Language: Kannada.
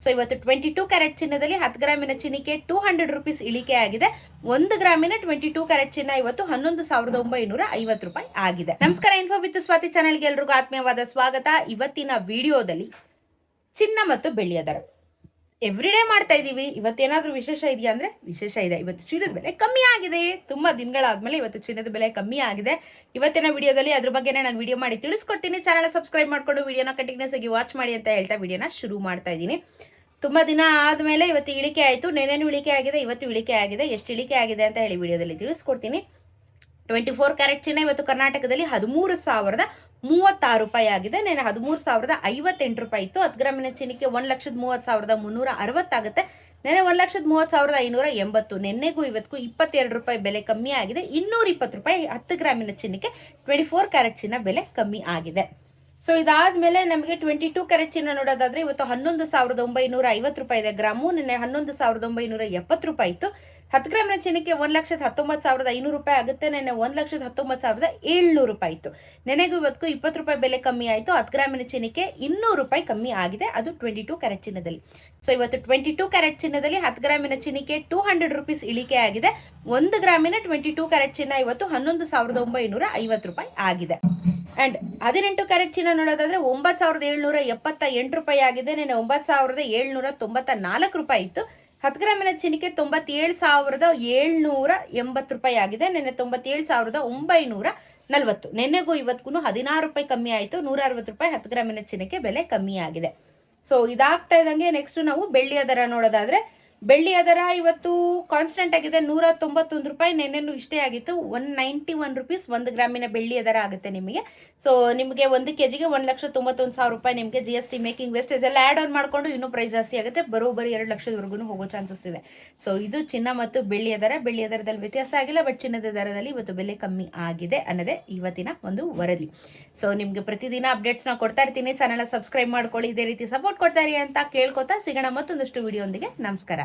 ಸೊ ಇವತ್ತು 22 ಕ್ಯಾರೆಟ್ ಚಿನ್ನದಲ್ಲಿ 10 ಗ್ರಾಮಿನ ಚಿನ್ನಕ್ಕೆ 200 ರುಪೀಸ್ ಇಳಿಕೆ ಆಗಿದೆ. 1 ಗ್ರಾಮಿನ 22 ಕ್ಯಾರೆಟ್ ಚಿನ್ನ ಇವತ್ತು 11,950 ರೂಪಾಯಿ ಆಗಿದೆ. ನಮಸ್ಕಾರ, ಇನ್ಫೋ ವಿತ್ ಸ್ವಾತಿ ಚಾನೆಲ್ಗೆ ಎಲ್ರಿಗೂ ಆತ್ಮೀಯವಾದ ಸ್ವಾಗತ. ಇವತ್ತಿನ ವಿಡಿಯೋದಲ್ಲಿ ಚಿನ್ನ ಮತ್ತು ಬೆಳ್ಳಿಯ ದರ ಎವ್ರಿಡೇ ಮಾಡ್ತಾ ಇದೀವಿ. ಇವತ್ತೇನಾದ್ರೂ ವಿಶೇಷ ಇದೆಯಾ ಅಂದ್ರೆ ವಿಶೇಷ ಇದೆ. ಇವತ್ತು ಚಿನ್ನದ ಬೆಲೆ ಕಮ್ಮಿ ಆಗಿದೆ. ತುಂಬಾ ದಿನಗಳಾದ್ಮೇಲೆ ಇವತ್ತು ಚಿನ್ನದ ಬೆಲೆ ಕಮ್ಮಿ ಆಗಿದೆ. ಇವತ್ತಿನ ವಿಡಿಯೋದಲ್ಲಿ ಅದ್ರ ಬಗ್ಗೆ ನಾನು ವಿಡಿಯೋ ಮಾಡಿ ತಿಳಿಸ್ಕೊಡ್ತೀನಿ. ಚಾನಲ್ ಸಬ್ಸ್ಕ್ರೈಬ್ ಮಾಡ್ಕೊಂಡು ವಿಡಿಯೋನ ಕಂಟಿನ್ಯೂಸ್ ಆಗಿ ವಾಚ್ ಮಾಡಿ ಅಂತ ಹೇಳ್ತಾ ವಿಡಿಯೋನ ಶುರು ಮಾಡ್ತಾ ಇದ್ದೀನಿ. ತುಂಬಾ ದಿನ ಆದ್ಮೇಲೆ ಇವತ್ತು ಇಳಿಕೆ ಆಯ್ತು. ನೆನೆನೂ ಇಳಿಕೆ ಆಗಿದೆ, ಇವತ್ತು ಇಳಿಕೆ ಆಗಿದೆ. ಎಷ್ಟು ಇಳಿಕೆ ಆಗಿದೆ ಅಂತ ಹೇಳಿ ವಿಡಿಯೋದಲ್ಲಿ ತಿಳಿಸ್ಕೊಡ್ತೀನಿ. 24 ಕ್ಯಾರೆಟ್ ಚಿನ್ನ ಇವತ್ತು ಕರ್ನಾಟಕದಲ್ಲಿ 13,036 ರೂಪಾಯಿ ಆಗಿದೆ. ನೆನೆ 13,058 ರೂಪಾಯಿ ಇತ್ತು. 10 ಗ್ರಾಮಿನ ಚಿನ್ನಕ್ಕೆ 1,30,360 ಆಗುತ್ತೆ. ನೆನೆ 1,30,580. ನೆನ್ನೆಗೂ ಇವತ್ತಿಗೂ 22 ರೂಪಾಯಿ ಬೆಲೆ ಕಮ್ಮಿ ಆಗಿದೆ. 220 ರೂಪಾಯಿ 10 ಗ್ರಾಮಿನ ಚಿನ್ನಕ್ಕೆ 24 ಕ್ಯಾರೆಟ್ ಚಿನ್ನ ಬೆಲೆ ಕಮ್ಮಿ ಆಗಿದೆ. ಸೊ ಇದಾದ್ಮೇಲೆ ನಮಗೆ 22 ಕ್ಯಾರೆಟ್ ಚಿನ್ನ ನೋಡೋದಾದ್ರೆ ಇವತ್ತು 11,950 ರೂಪಾಯಿ ಇದೆ ಗ್ರಾಮು. ನಿನ್ನೆ 11,970 ರೂಪಾಯಿ ಇತ್ತು. 10 ಗ್ರಾಮಿನ ಚಿನ್ನಕ್ಕೆ 1,19,500 ರೂಪಾಯಿ ಆಗುತ್ತೆ. ನೆನ್ನೆ 1,19,700 ರೂಪಾಯಿ ಇತ್ತು. ನೆನೆಗೂ ಇವತ್ತು 20 ರೂಪಾಯಿ ಬೆಲೆ ಕಮ್ಮಿ ಆಯಿತು. 10 ಗ್ರಾಮಿನ ಚಿನ್ನಕ್ಕೆ 200 ರೂಪಾಯಿ ಕಮ್ಮಿ ಆಗಿದೆ. ಅದು 22 ಕ್ಯಾರೆಟ್ ಚಿನ್ನದಲ್ಲಿ. ಸೊ ಇವತ್ತು 22 ಕ್ಯಾರೆಟ್ ಚಿನ್ನದಲ್ಲಿ 10 ಗ್ರಾಮಿನ ಚಿನ್ನಕ್ಕೆ 200 ರುಪೀಸ್ ಇಳಿಕೆ ಆಗಿದೆ. 1 ಗ್ರಾಮಿನ 22 ಕ್ಯಾರೆಟ್ ಚಿನ್ನ ಇವತ್ತು 11,950 ರೂಪಾಯಿ ಆಗಿದೆ. ಅಂಡ್ 18 ಕ್ಯಾರೆಟ್ ಚಿನ್ನ ನೋಡೋದಾದ್ರೆ 9,778 ರೂಪಾಯಿ ಆಗಿದೆ. ನೆನೆ 9,794 ರೂಪಾಯಿ ಇತ್ತು. 10 ಗ್ರಾಮಿನ ಚಿನ್ನಕ್ಕೆ 97,780 ರೂಪಾಯಿ ಆಗಿದೆ. ನೆನೆ 97,940. ನೆನ್ನೆಗೂ ಇವತ್ತಿಗೂ 16 ರೂಪಾಯಿ ಕಮ್ಮಿ ಆಯಿತು. 160 ರೂಪಾಯಿ 10 ಗ್ರಾಮಿನ ಚಿನ್ನಕ್ಕೆ ಬೆಲೆ ಕಮ್ಮಿ ಆಗಿದೆ. ಸೊ ಇದಾಗ್ತಾ ಇದ್ದಂಗೆ ನೆಕ್ಸ್ಟ್ ನಾವು ಬೆಳ್ಳಿಯ ದರ ನೋಡೋದಾದ್ರೆ ಬೆಳ್ಳಿಯ ದರ ಇವತ್ತು ಕಾನ್ಸ್ಟೆಂಟ್ ಆಗಿದೆ 191 ರೂಪಾಯಿ. ನೆನ್ನೆನೂ ಇಷ್ಟೇ ಆಗಿತ್ತು. 191 ರುಪೀಸ್ 1 ಗ್ರಾಮಿನ ಬೆಳ್ಳಿಯ ದರ ಆಗುತ್ತೆ ನಿಮಗೆ. ಸೊ ನಿಮಗೆ 1 ಕೆಜಿಗೆ 1,91,000 ರೂಪಾಯಿ ನಿಮಗೆ GST ಮೇಕಿಂಗ್ ವೇಸ್ಟೇಜ್ ಎಲ್ಲ ಆ್ಯಡ್ ಆನ್ ಮಾಡಿಕೊಂಡು ಇನ್ನೂ ಪ್ರೈಸ್ ಜಾಸ್ತಿ ಆಗುತ್ತೆ. ಬರೋಬ್ಬರಿ 2 ಲಕ್ಷದವರೆಗೂ ಹೋಗೋ ಚಾನ್ಸಸ್ ಇದೆ. ಸೊ ಇದು ಚಿನ್ನ ಮತ್ತು ಬೆಳ್ಳಿಯ ದರ. ಬೆಳ್ಳಿಯ ದರದಲ್ಲಿ ವ್ಯತ್ಯಾಸ ಆಗಿಲ್ಲ, ಬಟ್ ಚಿನ್ನದ ದರದಲ್ಲಿ ಇವತ್ತು ಬೆಲೆ ಕಮ್ಮಿ ಆಗಿದೆ ಅನ್ನೋದೇ ಇವತ್ತಿನ ಒಂದು ವರದಿ. ಸೊ ನಿಮಗೆ ಪ್ರತಿದಿನ ಅಪ್ಡೇಟ್ಸ್ನ ಕೊಡ್ತಾ ಇರ್ತೀನಿ. ಚಾನೆಲ್ ಸಬ್ಸ್ಕ್ರೈಬ್ ಮಾಡ್ಕೊಳ್ಳಿ, ಇದೇ ರೀತಿ ಸಪೋರ್ಟ್ ಕೊಡ್ತಾ ಇರಿ ಅಂತ ಕೇಳ್ಕೊತಾ ಸಿಗೋಣ ಮತ್ತೊಂದಷ್ಟು ವಿಡಿಯೋ ಒಂದಿಗೆ. ನಮಸ್ಕಾರ.